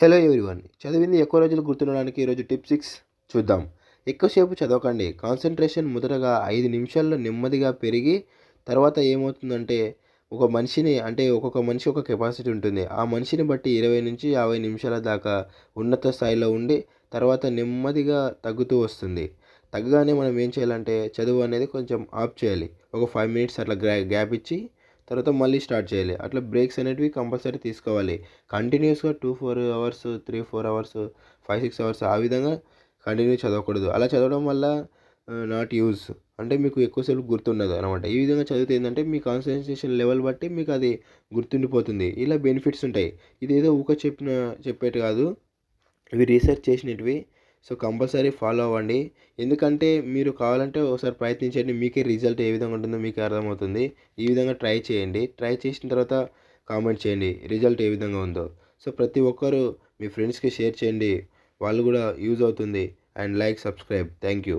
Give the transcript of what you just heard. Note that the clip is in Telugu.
Hello everyone. చదివింది ఎక్కువ రోజులు గుర్తుండడానికి ఈరోజు టిప్ 6 చూద్దాం. ఎక్కువసేపు చదవకండి. కాన్సంట్రేషన్ మొదటగా 5 నిమిషాల్లో నెమ్మదిగా పెరిగి తర్వాత ఏమవుతుందంటే ఒక్కొక్క మనిషి ఒక కెపాసిటీ ఉంటుంది. ఆ మనిషిని బట్టి 20-50 నిమిషాల దాకా ఉన్నత స్థాయిలో ఉండి తర్వాత నెమ్మదిగా తగ్గుతూ వస్తుంది. తగ్గగానే మనం ఏం చేయాలంటే చదువు అనేది కొంచెం ఆఫ్ చేయాలి. ఒక 5 మినిట్స్ అట్లా గ్యాప్ ఇచ్చి తర్వాత మళ్ళీ స్టార్ట్ చేయాలి. అట్లా బ్రేక్స్ అనేటివి కంపల్సరీ తీసుకోవాలి. కంటిన్యూస్‌గా 2-4 అవర్స్, 3-4 అవర్స్, 5-6 అవర్స్ ఆ విధంగా కంటిన్యూ చదవకూడదు. అలా చదవడం వల్ల నాట్ యూజ్ అంటే మీకు ఎక్కువసేపు గుర్తుండదు అనమాట. ఈ విధంగా చదివితే ఏందంటే మీ కాన్సంట్రేషన్ లెవెల్ బట్టి మీకు అది గుర్తుండిపోతుంది. ఇలా బెనిఫిట్స్ ఉంటాయి. ఇదేదో చెప్పేటి కాదు. ఇవి రీసెర్చ్ చేసినటివి. సో, కంపల్సరీ ఫాలో అవ్వండి. ఎందుకంటే మీరు కావాలంటే ఒకసారి ప్రయత్నించండి. మీకే రిజల్ట్ ఏ విధంగా ఉంటుందో మీకే అర్థమవుతుంది. ఈ విధంగా ట్రై చేయండి. ట్రై చేసిన తర్వాత కామెంట్ చేయండి రిజల్ట్ ఏ విధంగా ఉందో. సో, ప్రతి ఒక్కరు మీ ఫ్రెండ్స్‌కి షేర్ చేయండి. వాళ్ళు కూడా యూజ్ అవుతుంది. And like, subscribe. Thank you.